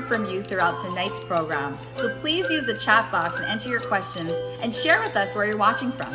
from you throughout tonight's program, so please use the chat box and enter your questions and share with us where you're watching from.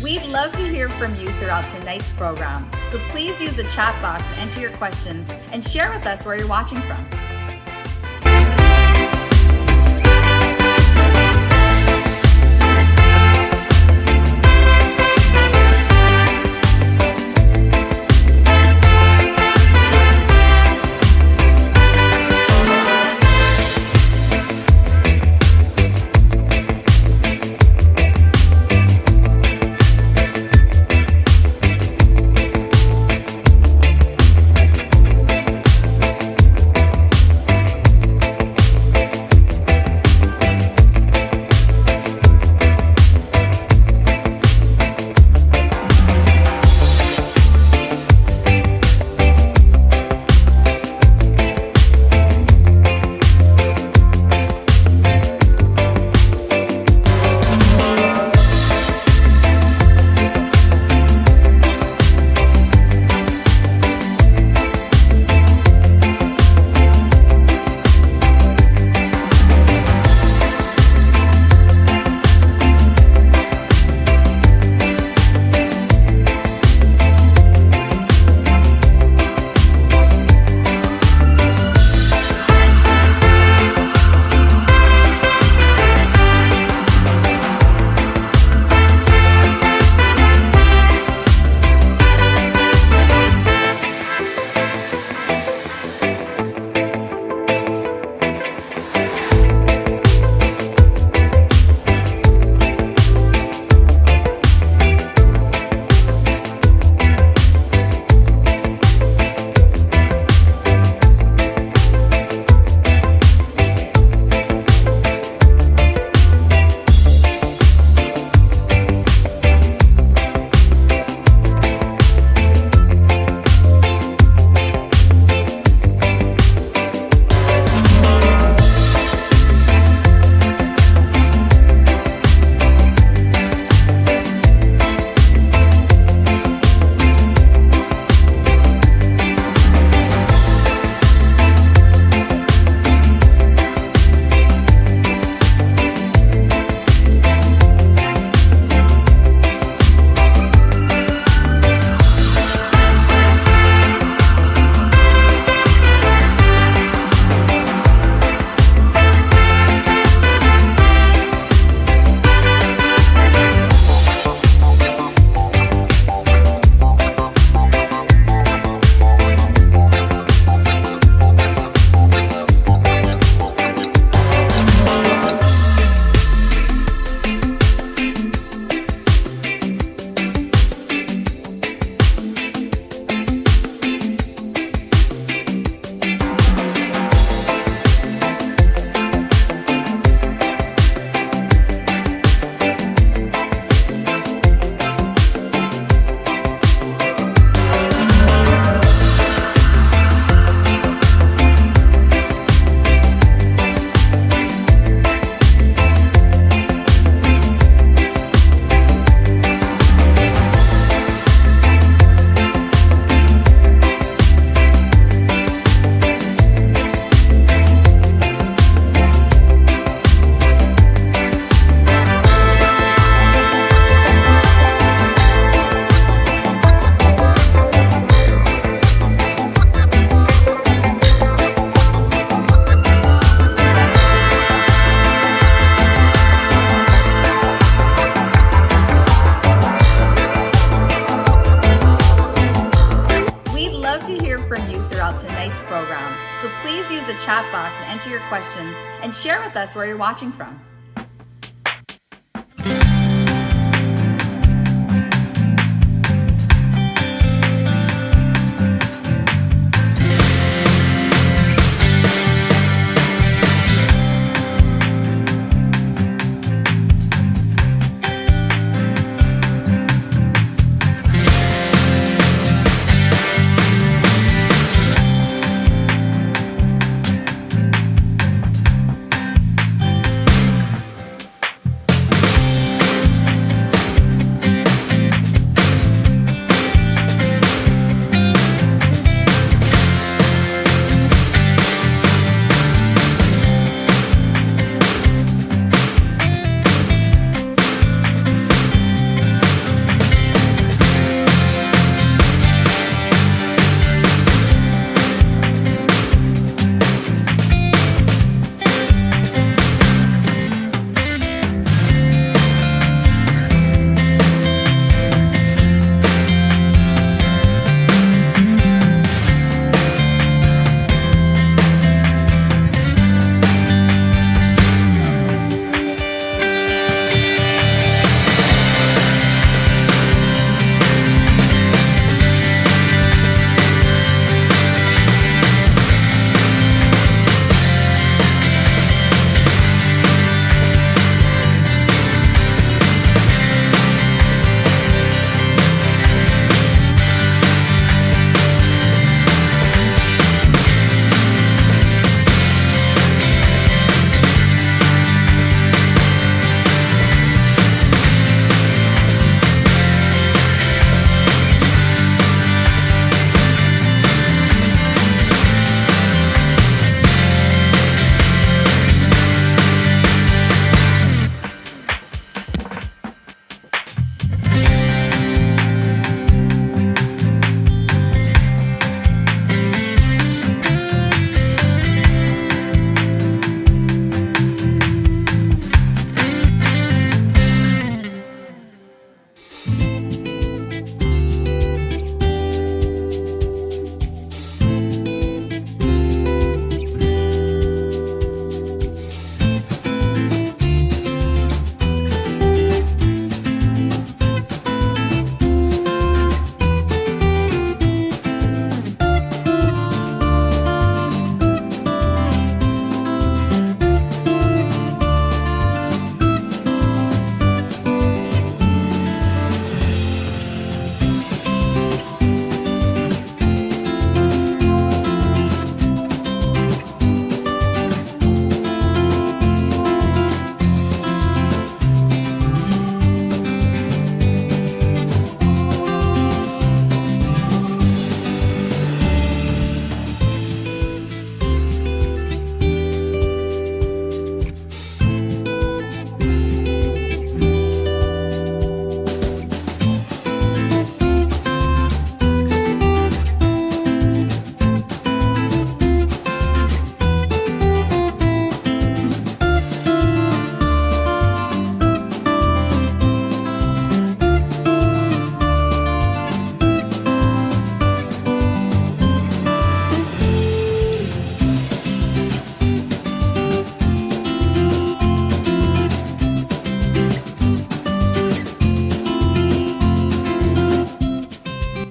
We'd love to hear from you throughout tonight's program, so please use the chat box and enter your questions and share with us where you're watching from. throughout tonight's program. So please use the chat box and enter your questions and share with us where you're watching from.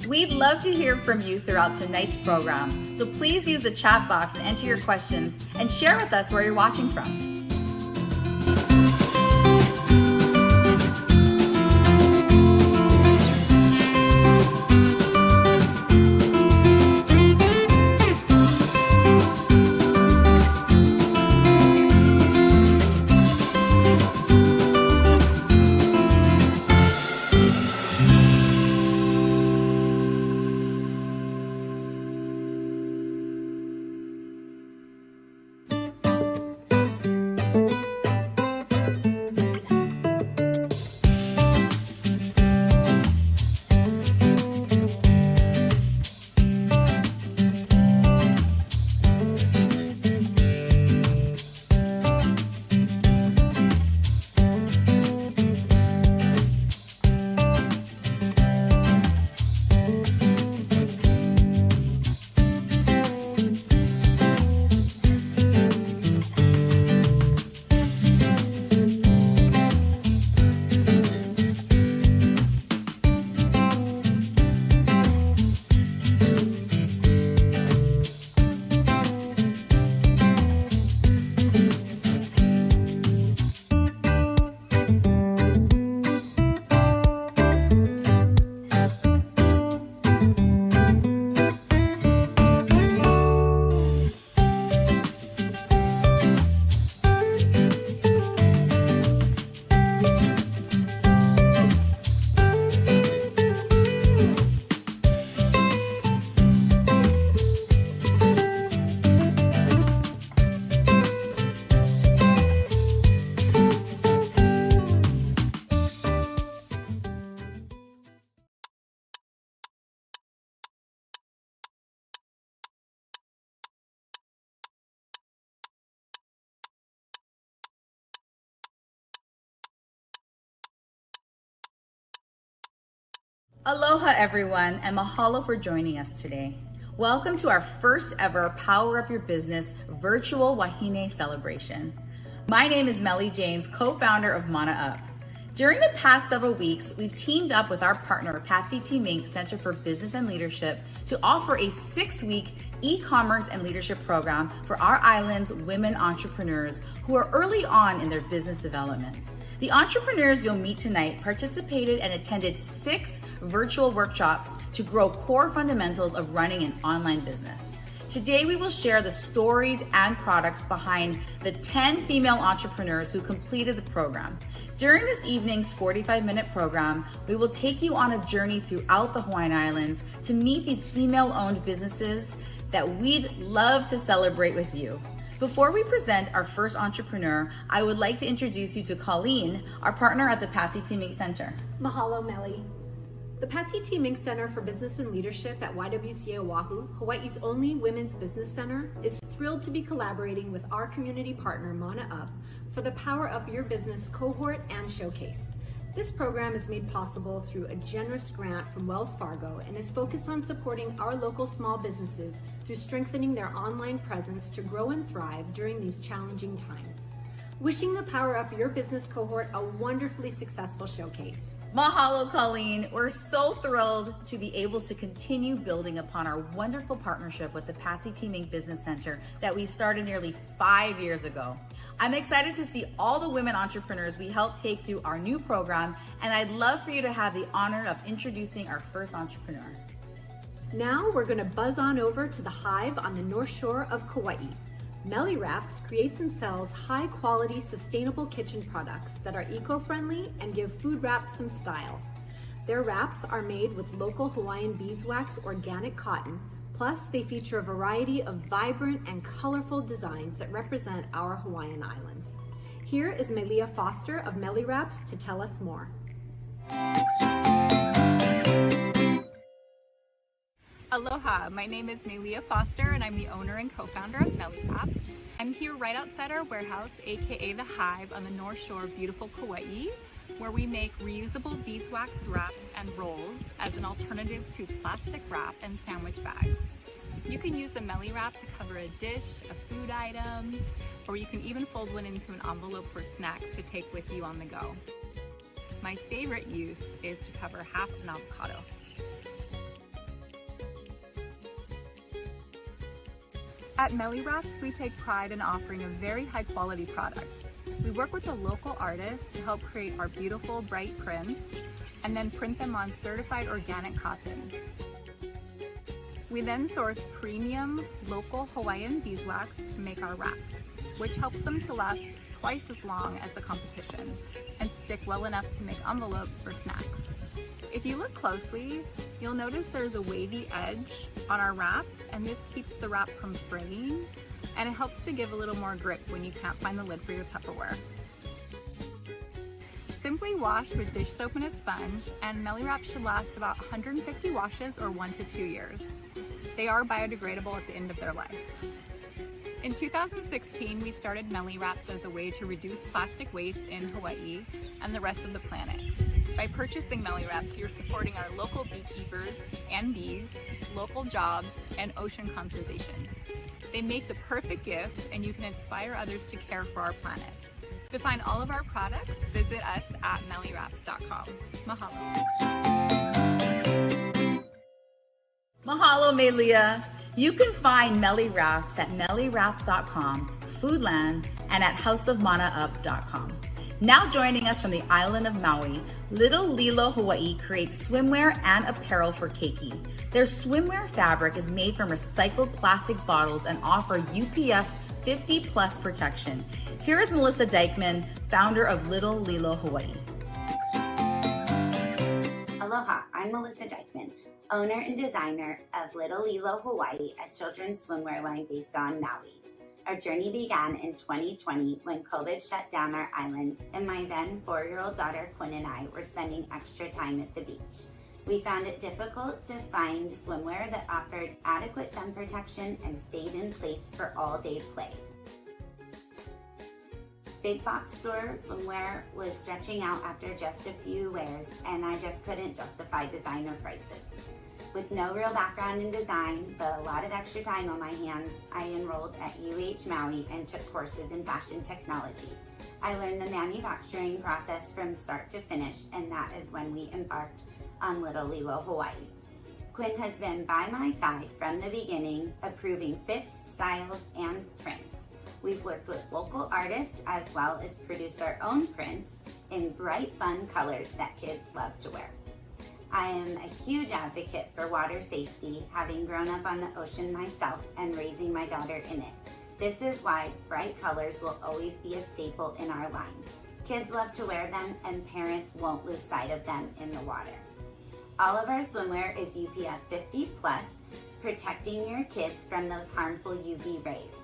We'd love to hear from you throughout tonight's program. So please use the chat box and enter your questions and share with us where you're watching from. Aloha everyone, and mahalo for joining us today. Welcome to our first ever Power Up Your Business virtual Wahine celebration. My name is Meli James, co-founder of Mana Up. During the past several weeks, we've teamed up with our partner, Patsy Team Inc. Center for Business and Leadership to offer a 6-week e-commerce and leadership program for our island's women entrepreneurs who are early on in their business development. The entrepreneurs you'll meet tonight participated and attended 6 virtual workshops to grow core fundamentals of running an online business. Today, we will share the stories and products behind the 10 female entrepreneurs who completed the program. During this evening's 45-minute program, we will take you on a journey throughout the Hawaiian Islands to meet these female-owned businesses that we'd love to celebrate with you. Before we present our first entrepreneur, I would like to introduce you to Colleen, our partner at the Patsy Team Inc. Center. Mahalo, Meli. The Patsy Team Inc. Center for Business and Leadership at YWCA Oahu, Hawaii's only women's business center, is thrilled to be collaborating with our community partner, Mana Up, for the Power Up Your Business cohort and showcase. This program is made possible through a generous grant from Wells Fargo and is focused on supporting our local small businesses through strengthening their online presence to grow and thrive during these challenging times. Wishing the Power Up Your Business cohort a wonderfully successful showcase. Mahalo, Colleen. We're so thrilled to be able to continue building upon our wonderful partnership with the Patsy Team Inc. Business Center that we started nearly 5 years ago. I'm excited to see all the women entrepreneurs we helped take through our new program, and I'd love for you to have the honor of introducing our first entrepreneur. Now we're going to buzz on over to the Hive on the North Shore of Kauai. Meli Wraps creates and sells high-quality, sustainable kitchen products that are eco-friendly and give food wraps some style. Their wraps are made with local Hawaiian beeswax organic cotton, plus they feature a variety of vibrant and colorful designs that represent our Hawaiian Islands. Here is Meli Foster of Meli Wraps to tell us more. Aloha, my name is Meli Foster and I'm the owner and co-founder of Meli Wraps. I'm here right outside our warehouse, aka the Hive, on the North Shore of beautiful Kauai, where we make reusable beeswax wraps and rolls as an alternative to plastic wrap and sandwich bags. You can use the Meli Wrap to cover a dish, a food item, or you can even fold one into an envelope for snacks to take with you on the go. My favorite use is to cover half an avocado. At Meli Wraps, we take pride in offering a very high quality product. We work with a local artist to help create our beautiful bright prints and then print them on certified organic cotton. We then source premium local Hawaiian beeswax to make our wraps, which helps them to last twice as long as the competition and stick well enough to make envelopes for snacks. If you look closely, you'll notice there's a wavy edge on our wraps, and this keeps the wrap from fraying, and it helps to give a little more grip when you can't find the lid for your Tupperware. Simply wash with dish soap and a sponge, and Meli Wraps should last about 150 washes or 1 to 2 years. They are biodegradable at the end of their life. In 2016, we started Meli Wraps as a way to reduce plastic waste in Hawaii and the rest of the planet. By purchasing Meli Wraps, you're supporting our local beekeepers and bees, local jobs, and ocean conservation. They make the perfect gift, and you can inspire others to care for our planet. To find all of our products, visit us at meliwraps.com. Mahalo. Mahalo, Melia. You can find Meli Wraps at meliwraps.com, Foodland, and at houseofmanaup.com. Now joining us from the island of Maui, Little Lilo Hawaii creates swimwear and apparel for keiki. Their swimwear fabric is made from recycled plastic bottles and offer UPF 50+ protection. Here is Melissa Dykeman, founder of Little Lilo Hawaii. Aloha, I'm Melissa Dykeman, owner and designer of Little Lilo Hawaii, a children's swimwear line based on Maui. Our journey began in 2020 when COVID shut down our islands, and my then 4-year-old daughter Quinn and I were spending extra time at the beach. We found it difficult to find swimwear that offered adequate sun protection and stayed in place for all-day play. Big box store swimwear was stretching out after just a few wears, and I just couldn't justify designer prices. With no real background in design, but a lot of extra time on my hands, I enrolled at Maui and took courses in fashion technology. I learned the manufacturing process from start to finish, and that is when we embarked on Little Lilo Hawaii. Quinn has been by my side from the beginning, approving fits, styles, and prints. We've worked with local artists as well as produced our own prints in bright, fun colors that kids love to wear. I am a huge advocate for water safety, having grown up on the ocean myself and raising my daughter in it. This is why bright colors will always be a staple in our line. Kids love to wear them, and parents won't lose sight of them in the water. All of our swimwear is UPF 50+, protecting your kids from those harmful UV rays.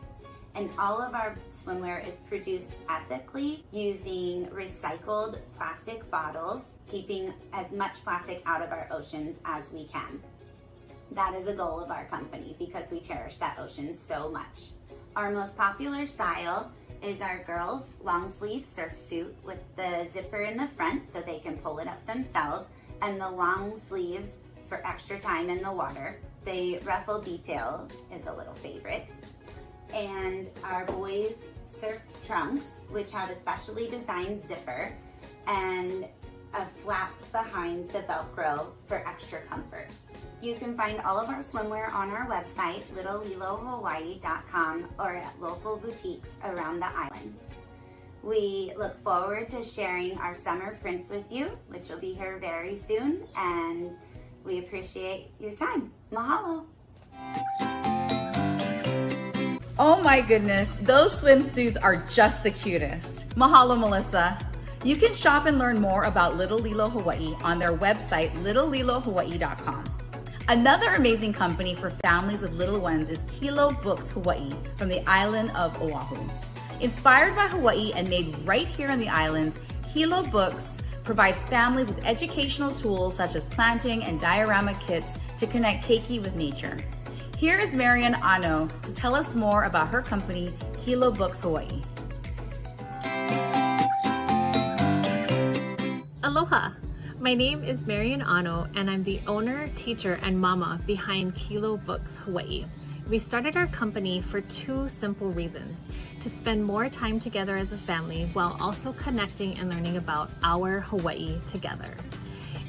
And all of our swimwear is produced ethically using recycled plastic bottles, keeping as much plastic out of our oceans as we can. That is a goal of our company because we cherish that ocean so much. Our most popular style is our girls' long sleeve surf suit with the zipper in the front so they can pull it up themselves, and the long sleeves for extra time in the water. The ruffle detail is a little favorite. And our boys' surf trunks, which have a specially designed zipper and a flap behind the Velcro for extra comfort. You can find all of our swimwear on our website, littlelilohawaii.com, or at local boutiques around the islands. We look forward to sharing our summer prints with you, which will be here very soon, and we appreciate your time. Mahalo. Oh my goodness, those swimsuits are just the cutest. Mahalo, Melissa. You can shop and learn more about Little Lilo Hawaii on their website, littlelilohawaii.com. Another amazing company for families with little ones is Kilo Books Hawaii from the island of Oahu. Inspired by Hawaii and made right here in the islands, Kilo Books provides families with educational tools such as planting and diorama kits to connect keiki with nature. Here is Marian Ano to tell us more about her company, Kilo Books Hawaii. Aloha! My name is Marian Ano, and I'm the owner, teacher, and mama behind Kilo Books Hawaii. We started our company for two simple reasons: to spend more time together as a family while also connecting and learning about our Hawaii together.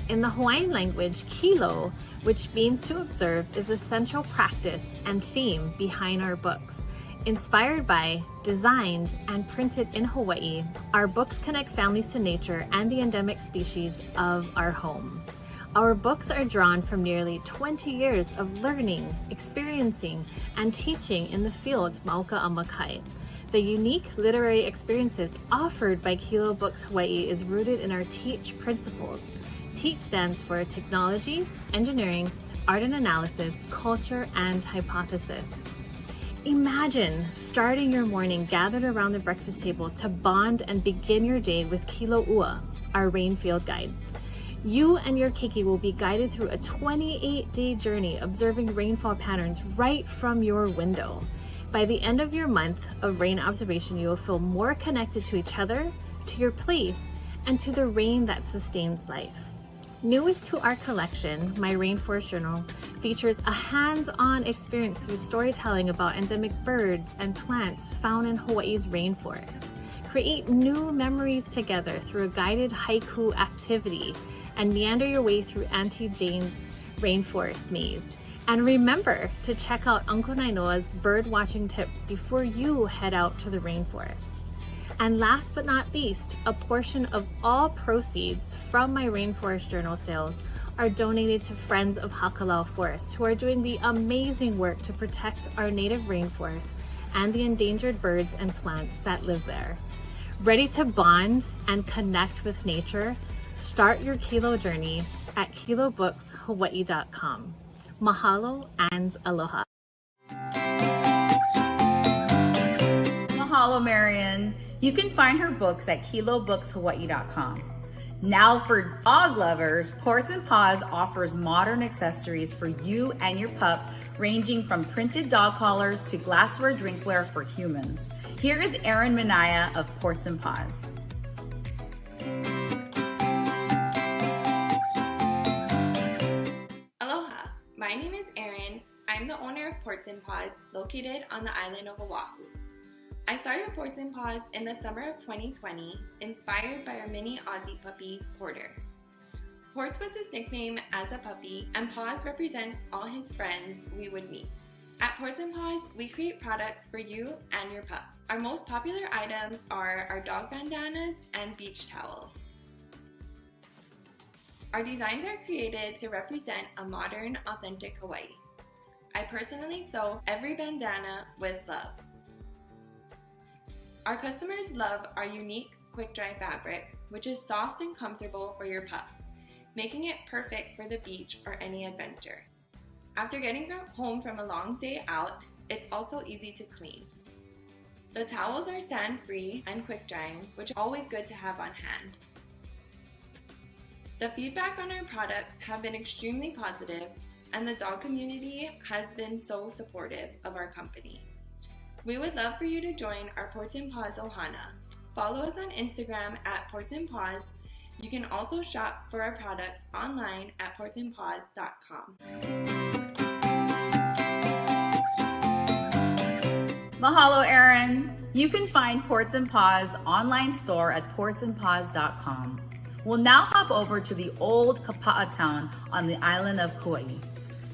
In the Hawaiian language, kilo, which means to observe, is the central practice and theme behind our books. Inspired by, designed, and printed in Hawaii, our books connect families to nature and the endemic species of our home. Our books are drawn from nearly 20 years of learning, experiencing, and teaching in the field Mauka Amakai. The unique literary experiences offered by Kilo Books Hawaii is rooted in our TEACH principles. TEACH stands for Technology, Engineering, Art and Analysis, Culture, and Hypothesis. Imagine starting your morning gathered around the breakfast table to bond and begin your day with Kilo Ua, our rainfield guide. You and your keiki will be guided through a 28-day journey observing rainfall patterns right from your window. By the end of your month of rain observation, you will feel more connected to each other, to your place, and to the rain that sustains life. Newest to our collection, my Rainforest Journal features a hands-on experience through storytelling about endemic birds and plants found in Hawaii's rainforest. Create new memories together through a guided haiku activity and meander your way through Auntie Jane's rainforest maze. And remember to check out Uncle Nainoa's bird watching tips before you head out to the rainforest. And last but not least, a portion of all proceeds from my Rainforest Journal sales are donated to Friends of Hakalau Forest, who are doing the amazing work to protect our native rainforest and the endangered birds and plants that live there. Ready to bond and connect with nature? Start your Kilo journey at kilobookshawaii.com. Mahalo and aloha. Mahalo, Marian. You can find her books at kilobookshawaii.com. Now for dog lovers, Ports and Paws offers modern accessories for you and your pup, ranging from printed dog collars to glassware drinkware for humans. Here is Erin Minaya of Ports and Paws. Aloha, my name is Erin. I'm the owner of Ports and Paws, located on the island of Oahu. I started Ports and Paws in the summer of 2020, inspired by our mini Aussie puppy, Porter. Ports was his nickname as a puppy, and Paws represents all his friends we would meet. At Ports and Paws, we create products for you and your pup. Our most popular items are our dog bandanas and beach towels. Our designs are created to represent a modern, authentic Hawaii. I personally sew every bandana with love. Our customers love our unique quick-dry fabric, which is soft and comfortable for your pup, making it perfect for the beach or any adventure. After getting home from a long day out, it's also easy to clean. The towels are sand-free and quick-drying, which is always good to have on hand. The feedback on our products have been extremely positive, and the dog community has been so supportive of our company. We would love for you to join our Ports and Paws Ohana. Follow us on Instagram at Ports and Paws. You can also shop for our products online at portsandpaws.com. Mahalo, Erin. You can find Ports and Paws online store at portsandpaws.com. We'll now hop over to the old Kapa'a town on the island of Kauai.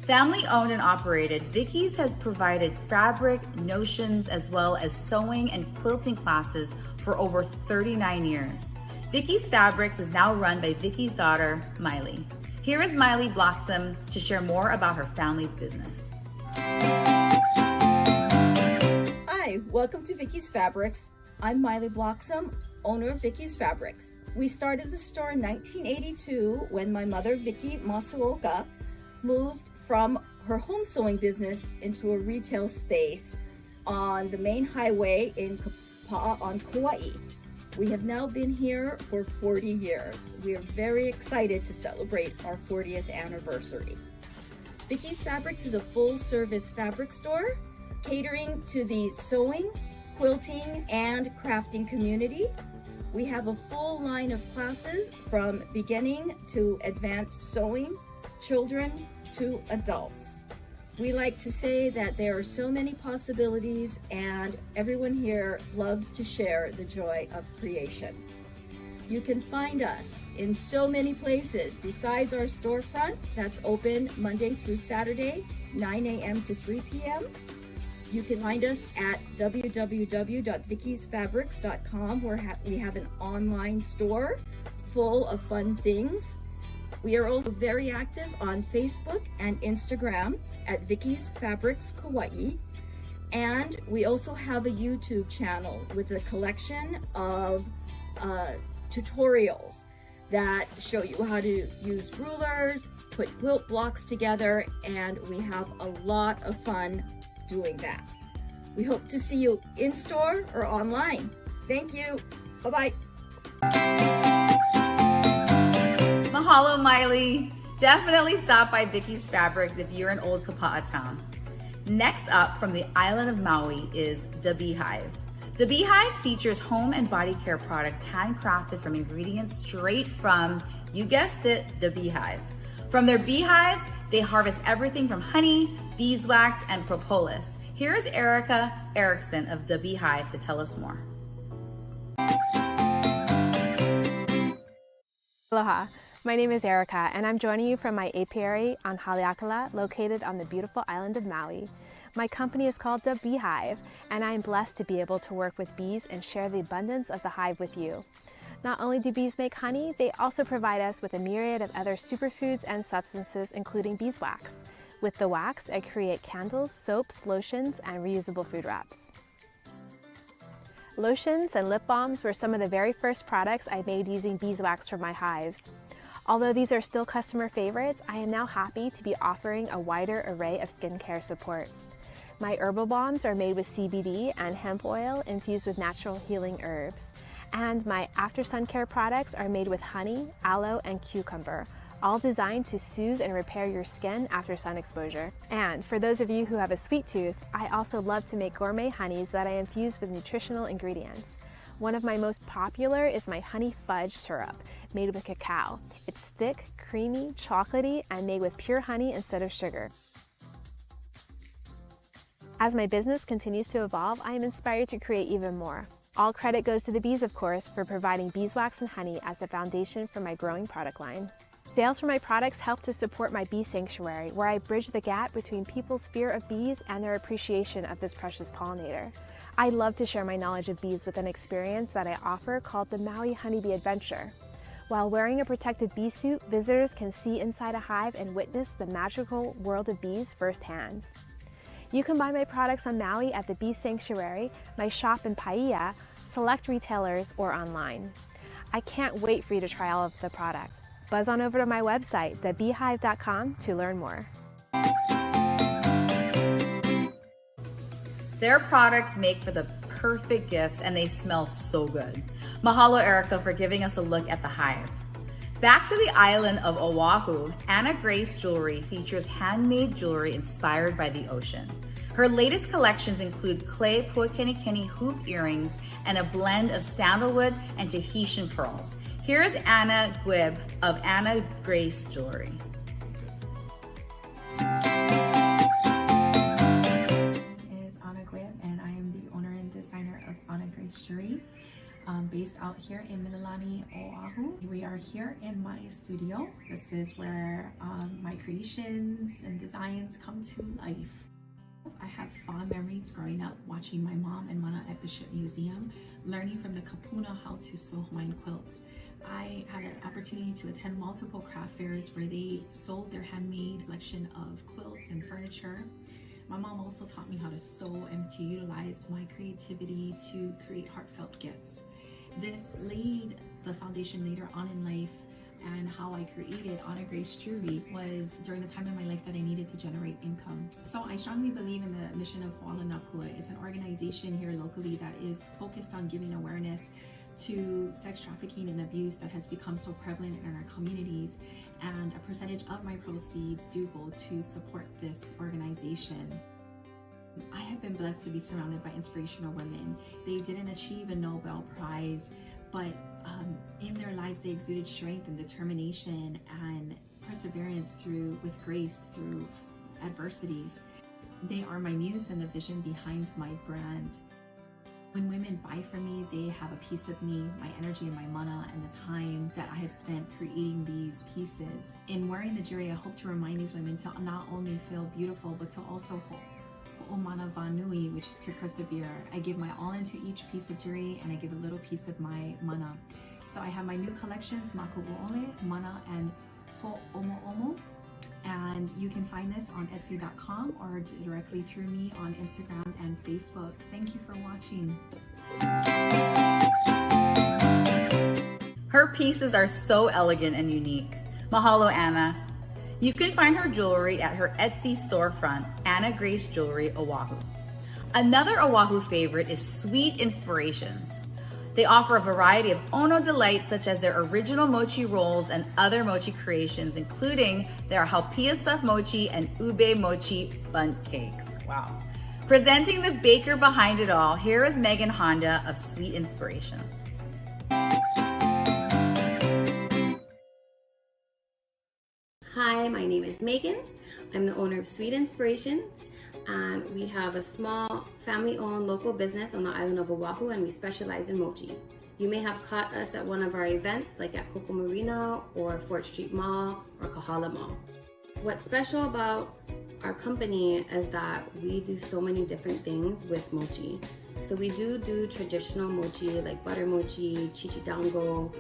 Family owned and operated, Vicky's has provided fabric, notions, as well as sewing and quilting classes for over 39 years. Vicky's Fabrics is now run by Vicky's daughter, Miley. Here is Miley Bloxham to share more about her family's business. Hi, welcome to Vicky's Fabrics. I'm Miley Bloxham, owner of Vicky's Fabrics. We started the store in 1982 when my mother, Vicky Masuoka, moved from her home sewing business into a retail space on the main highway in Kapa'a on Kauai. We have now been here for 40 years. We are very excited to celebrate our 40th anniversary. Vicky's Fabrics is a full-service fabric store catering to the sewing, quilting, and crafting community. We have a full line of classes from beginning to advanced sewing, children to adults. We like to say that there are so many possibilities and everyone here loves to share the joy of creation. You can find us in so many places besides our storefront that's open Monday through Saturday, 9 a.m. to 3 p.m. You can find us at www.vickysfabrics.com where we have an online store full of fun things. We are also very active on Facebook and Instagram at Vicky's Fabrics Kauai. And we also have a YouTube channel with a collection of tutorials that show you how to use rulers, put quilt blocks together, and we have a lot of fun doing that. We hope to see you in store or online. Thank you. Bye-bye. Mahalo, Miley. Definitely stop by Vicky's Fabrics if you're in Old Kapa'a town. Next up from the island of Maui is The Beehive. The Beehive features home and body care products handcrafted from ingredients straight from, you guessed it, the beehive. From their beehives, they harvest everything from honey, beeswax, and propolis. Here's Erica Erickson of The Beehive to tell us more. Aloha, my name is Erica and I'm joining you from my apiary on Haleakala, located on the beautiful island of Maui. My company is called The Beehive and I am blessed to be able to work with bees and share the abundance of the hive with you. Not only do bees make honey, they also provide us with a myriad of other superfoods and substances, including beeswax. With the wax, I create candles, soaps, lotions, and reusable food wraps. Lotions and lip balms were some of the very first products I made using beeswax for my hives. Although these are still customer favorites, I am now happy to be offering a wider array of skincare support. My herbal balms are made with CBD and hemp oil infused with natural healing herbs. And my after sun care products are made with honey, aloe, and cucumber, all designed to soothe and repair your skin after sun exposure. And for those of you who have a sweet tooth, I also love to make gourmet honeys that I infuse with nutritional ingredients. One of my most popular is my honey fudge syrup, made with cacao. It's thick, creamy, chocolatey, and made with pure honey instead of sugar. As my business continues to evolve, I am inspired to create even more. All credit goes to the bees, of course, for providing beeswax and honey as the foundation for my growing product line. Sales for my products help to support my bee sanctuary, where I bridge the gap between people's fear of bees and their appreciation of this precious pollinator. I love to share my knowledge of bees with an experience that I offer called the Maui Honeybee Adventure. While wearing a protected bee suit, visitors can see inside a hive and witness the magical world of bees firsthand. You can buy my products on Maui at the Bee Sanctuary, my shop in Paia, select retailers, or online. I can't wait for you to try all of the products. Buzz on over to my website, thebeehive.com, to learn more. Their products make for the perfect gifts and they smell so good. Mahalo, Erica, for giving us a look at the hive. Back to the island of Oahu, Anna Grace Jewelry features handmade jewelry inspired by the ocean. Her latest collections include clay puakenikeni hoop earrings and a blend of sandalwood and Tahitian pearls. Here's Anna Gwib of Anna Grace Jewelry. Is Anna Gwib, and I am the owner and designer of Anna Grace Jewelry, based out here in Mililani, Oahu. We are here in my studio. This is where my creations and designs come to life. I have fond memories growing up watching my mom and Mana at Bishop Museum, learning from the kapuna how to sew Hawaiian quilts. I had an opportunity to attend multiple craft fairs where they sold their handmade collection of quilts and furniture. My mom also taught me how to sew and to utilize my creativity to create heartfelt gifts. This laid the foundation later on in life, and how I created Anna Grace Jewelry was during the time in my life that I needed to generate income. So I strongly believe in the mission of Ho'ala Napua. It's an organization here locally that is focused on giving awareness to sex trafficking and abuse that has become so prevalent in our communities, and a percentage of my proceeds do go to support this organization. I have been blessed to be surrounded by inspirational women. They didn't achieve a Nobel Prize, but in their lives they exuded strength and determination and perseverance with grace through adversities. They are my muse and the vision behind my brand. When women buy from me, they have a piece of me, my energy and my mana, and the time that I have spent creating these pieces. In wearing the jewelry, I hope to remind these women to not only feel beautiful, but to also Mana Vanui, which is to persevere. I give my all into each piece of jewelry, and I give a little piece of my mana. So I have my new collections, Maku'ole, Mana, and Ho'omo'omo. And you can find this on Etsy.com or directly through me on Instagram and Facebook. Thank you for watching. Her pieces are so elegant and unique. Mahalo, Anna. You can find her jewelry at her Etsy storefront, Anna Grace Jewelry, Oahu. Another Oahu favorite is Sweet Inspirations. They offer a variety of Ono delights such as their original mochi rolls and other mochi creations, including their Haupia stuffed mochi and ube mochi bundt cakes. Wow. Presenting the baker behind it all, here is Megan Honda of Sweet Inspirations. Hi, my name is Megan. I'm the owner of Sweet Inspirations, and we have a small family-owned local business on the island of Oahu, and we specialize in mochi. You may have caught us at one of our events like at Coco Marina or Fort Street Mall or Kahala Mall. What's special about our company is that we do so many different things with mochi. So we do traditional mochi like butter mochi, chichidango,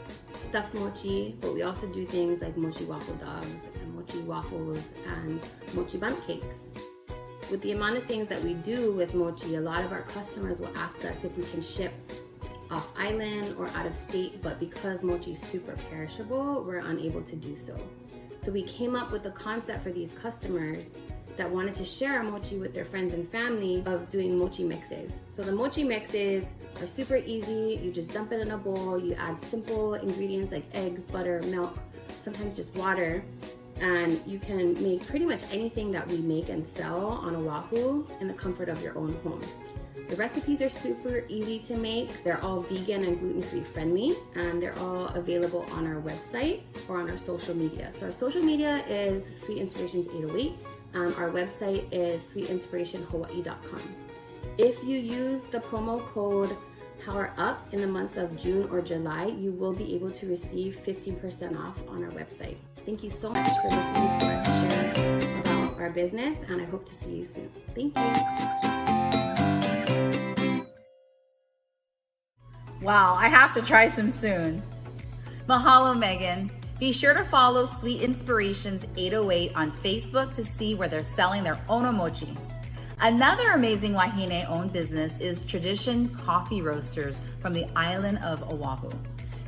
stuffed mochi, but we also do things like mochi waffle dogs and mochi waffles and mochi bundt cakes. With the amount of things that we do with mochi, a lot of our customers will ask us if we can ship off island or out of state, but because mochi is super perishable, we're unable to do so. So we came up with a concept for these customers that wanted to share our mochi with their friends and family of doing mochi mixes. So the mochi mixes are super easy. You just dump it in a bowl, you add simple ingredients like eggs, butter, milk, sometimes just water, and you can make pretty much anything that we make and sell on Oahu in the comfort of your own home. The recipes are super easy to make. They're all vegan and gluten-free friendly, and they're all available on our website or on our social media. So our social media is Sweet Inspirations 808. Our website is sweetinspirationhawaii.com. If you use the promo code POWERUP in the months of June or July, you will be able to receive 15% off on our website. Thank you so much for listening to us share about our business, and I hope to see you soon. Thank you. Wow, I have to try some soon. Mahalo, Megan. Be sure to follow Sweet Inspirations 808 on Facebook to see where they're selling their onomochi. Another amazing Wahine-owned business is Tradition Coffee Roasters from the island of Oahu.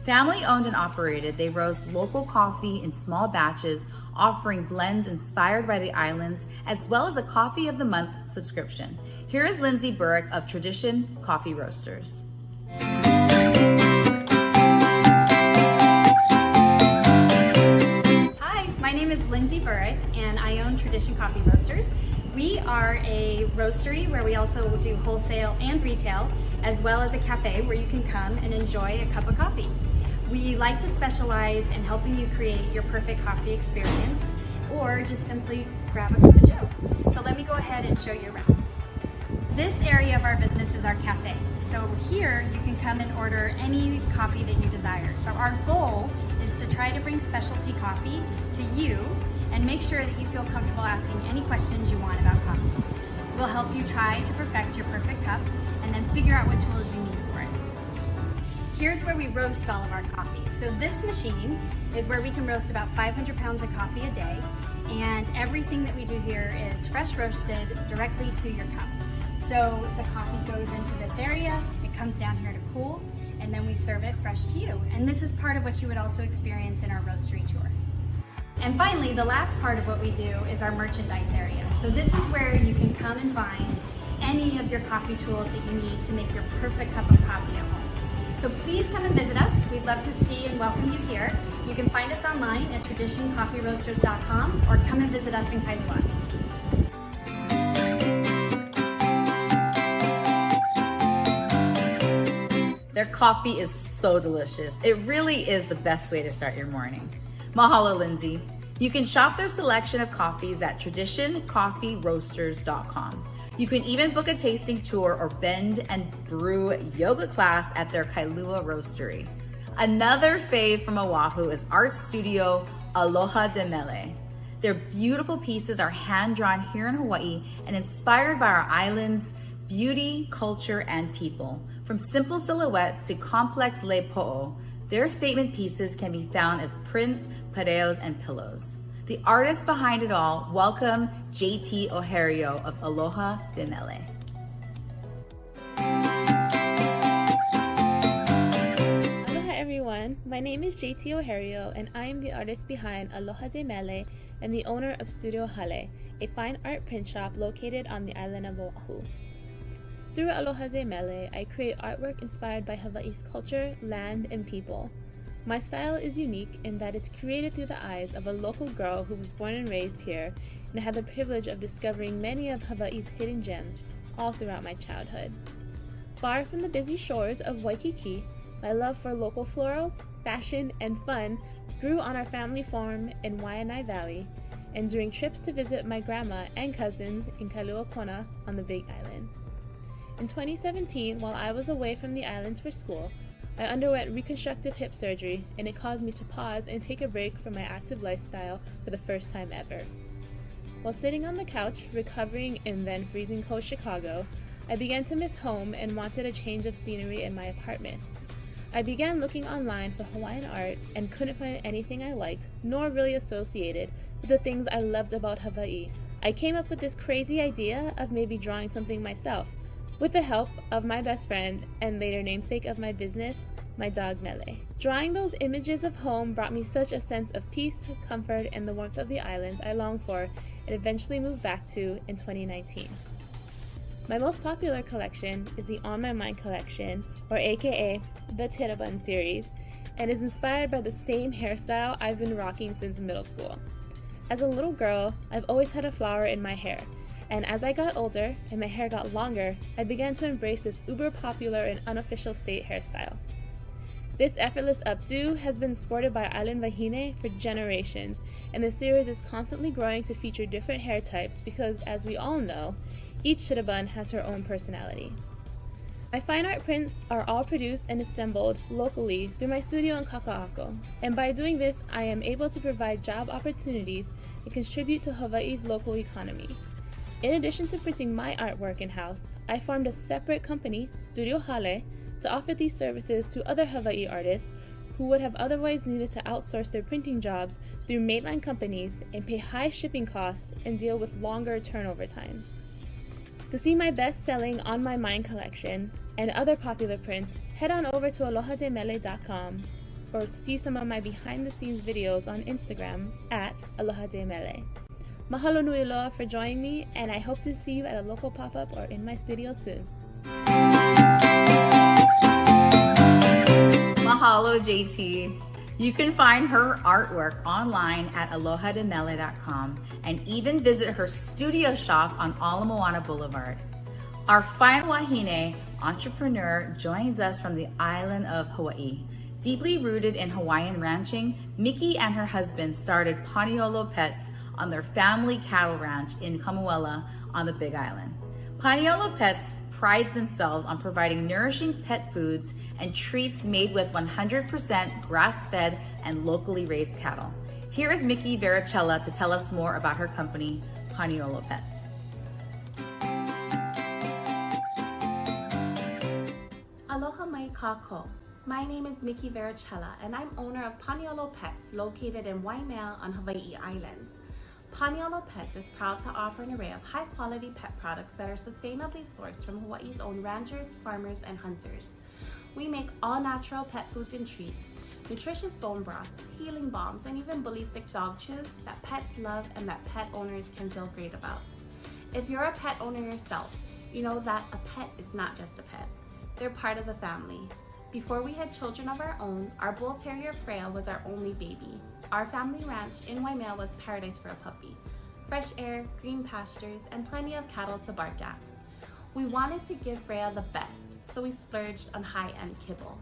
Family-owned and operated, they roast local coffee in small batches, offering blends inspired by the islands, as well as a Coffee of the Month subscription. Here is Lindsay Burrick of Tradition Coffee Roasters. Hi, my name is Lindsay Burrick, and I own Tradition Coffee Roasters. We are a roastery where we also do wholesale and retail, as well as a cafe where you can come and enjoy a cup of coffee. We like to specialize in helping you create your perfect coffee experience, or just simply grab a cup of joe. So let me go ahead and show you around. This area of our business is our cafe. So here you can come and order any coffee that you desire. So our goal is to try to bring specialty coffee to you and make sure that you feel comfortable asking any questions you want about coffee. We'll help you try to perfect your perfect cup and then figure out what tools you need for it. Here's where we roast all of our coffee. So this machine is where we can roast about 500 pounds of coffee a day, and everything that we do here is fresh roasted directly to your cup. So the coffee goes into this area, it comes down here to cool, and then we serve it fresh to you. And this is part of what you would also experience in our roastery tour. And finally, the last part of what we do is our merchandise area. So this is where you can come and find any of your coffee tools that you need to make your perfect cup of coffee at home. So please come and visit us. We'd love to see and welcome you here. You can find us online at traditioncoffeeroasters.com or come and visit us in Kailua. Their coffee is so delicious. It really is the best way to start your morning. Mahalo, Lindsay. You can shop their selection of coffees at traditioncoffeeroasters.com. You can even book a tasting tour or bend and brew yoga class at their Kailua Roastery. Another fave from Oahu is art studio Aloha de Mele. Their beautiful pieces are hand-drawn here in Hawaii and inspired by our island's beauty, culture, and people. From simple silhouettes to complex lepo'o, their statement pieces can be found as prints, pareos, and pillows. The artist behind it all, welcome JT Ohario of Aloha de Mele. Aloha everyone, my name is JT Ohario and I am the artist behind Aloha de Mele and the owner of Studio Hale, a fine art print shop located on the island of Oahu. Through Aloha de Mele, I create artwork inspired by Hawaii's culture, land, and people. My style is unique in that it's created through the eyes of a local girl who was born and raised here and had the privilege of discovering many of Hawaii's hidden gems all throughout my childhood. Far from the busy shores of Waikiki, my love for local florals, fashion, and fun grew on our family farm in Wahine Valley and during trips to visit my grandma and cousins in Kailua Kona on the Big Island. In 2017, while I was away from the islands for school, I underwent reconstructive hip surgery, and it caused me to pause and take a break from my active lifestyle for the first time ever. While sitting on the couch, recovering in then freezing cold Chicago, I began to miss home and wanted a change of scenery in my apartment. I began looking online for Hawaiian art and couldn't find anything I liked, nor really associated with the things I loved about Hawaii. I came up with this crazy idea of maybe drawing something myself, with the help of my best friend and later namesake of my business, my dog Mele. Drawing those images of home brought me such a sense of peace, comfort, and the warmth of the islands I longed for and eventually moved back to in 2019. My most popular collection is the On My Mind collection, or aka the Tita Bun series, and is inspired by the same hairstyle I've been rocking since middle school. As a little girl, I've always had a flower in my hair, and as I got older and my hair got longer, I began to embrace this uber popular and unofficial state hairstyle. This effortless updo has been sported by Island Wahine for generations, and the series is constantly growing to feature different hair types because, as we all know, each shittabun has her own personality. My fine art prints are all produced and assembled locally through my studio in Kaka'ako, and by doing this, I am able to provide job opportunities and contribute to Hawaii's local economy. In addition to printing my artwork in-house, I formed a separate company, Studio Hale, to offer these services to other Hawaii artists who would have otherwise needed to outsource their printing jobs through mainland companies and pay high shipping costs and deal with longer turnover times. To see my best-selling On My Mind collection and other popular prints, head on over to alohademele.com or to see some of my behind-the-scenes videos on Instagram at alohademele. Mahalo nui loa for joining me, and I hope to see you at a local pop-up or in my studio soon. Mahalo, JT. You can find her artwork online at alohademele.com and even visit her studio shop on Ala Moana Boulevard. Our final Wahine entrepreneur joins us from the island of Hawaii. Deeply rooted in Hawaiian ranching, Miki and her husband started Paniolo Pets on their family cattle ranch in Kamuela on the Big Island. Paniolo Pets prides themselves on providing nourishing pet foods and treats made with 100% grass-fed and locally raised cattle. Here is Miki Vericella to tell us more about her company, Paniolo Pets. Aloha mai kako. My name is Miki Vericella, and I'm owner of Paniolo Pets located in Waimea on Hawaii Island. Paniolo Pets is proud to offer an array of high-quality pet products that are sustainably sourced from Hawaii's own ranchers, farmers, and hunters. We make all-natural pet foods and treats, nutritious bone broths, healing balms, and even ballistic dog chews that pets love and that pet owners can feel great about. If you're a pet owner yourself, you know that a pet is not just a pet. They're part of the family. Before we had children of our own, our bull terrier Freya was our only baby. Our family ranch in Waimea was paradise for a puppy. Fresh air, green pastures, and plenty of cattle to bark at. We wanted to give Freya the best, so we splurged on high-end kibble.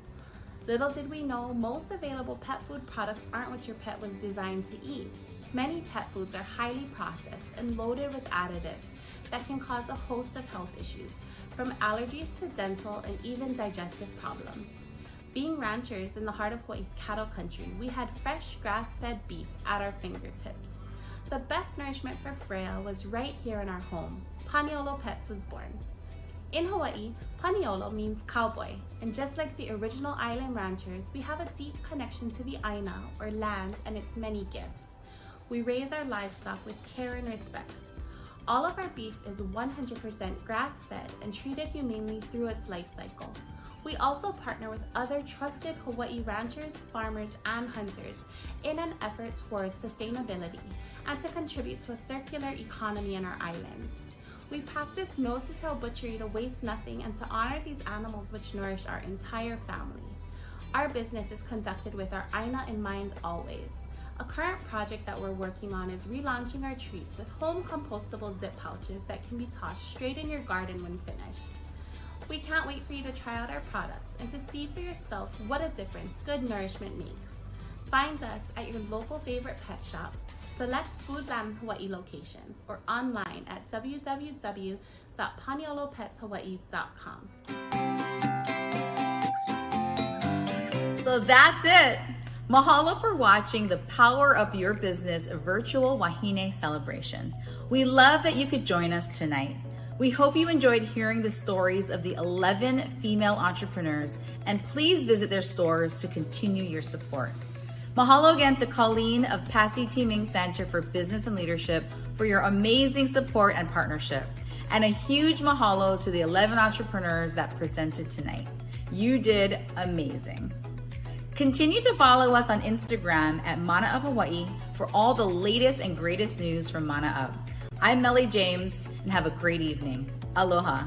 Little did we know, most available pet food products aren't what your pet was designed to eat. Many pet foods are highly processed and loaded with additives that can cause a host of health issues, from allergies to dental and even digestive problems. Being ranchers in the heart of Hawaii's cattle country, we had fresh grass-fed beef at our fingertips. The best nourishment for Freya was right here in our home. Paniolo Pets was born. In Hawaii, Paniolo means cowboy, and just like the original island ranchers, we have a deep connection to the aina, or land, and its many gifts. We raise our livestock with care and respect. All of our beef is 100% grass-fed and treated humanely through its life cycle. We also partner with other trusted Hawaii ranchers, farmers, and hunters in an effort towards sustainability and to contribute to a circular economy in our islands. We practice nose-to-tail butchery to waste nothing and to honor these animals which nourish our entire family. Our business is conducted with our aina in mind always. A current project that we're working on is relaunching our treats with home compostable zip pouches that can be tossed straight in your garden when finished. We can't wait for you to try out our products and to see for yourself what a difference good nourishment makes. Find us at your local favorite pet shop, select Foodland Hawaii locations, or online at www.paniolopetshawaii.com. So that's it. Mahalo for watching the Power Up Your Business virtual Wahine celebration. We love that you could join us tonight. We hope you enjoyed hearing the stories of the 11 female entrepreneurs, and please visit their stores to continue your support. Mahalo again to Colleen of Patsy T. Ming Center for Business and Leadership for your amazing support and partnership. And a huge mahalo to the 11 entrepreneurs that presented tonight. You did amazing. Continue to follow us on Instagram at Mana Up Hawaii for all the latest and greatest news from Mana Up. I'm Meli James, and have a great evening. Aloha.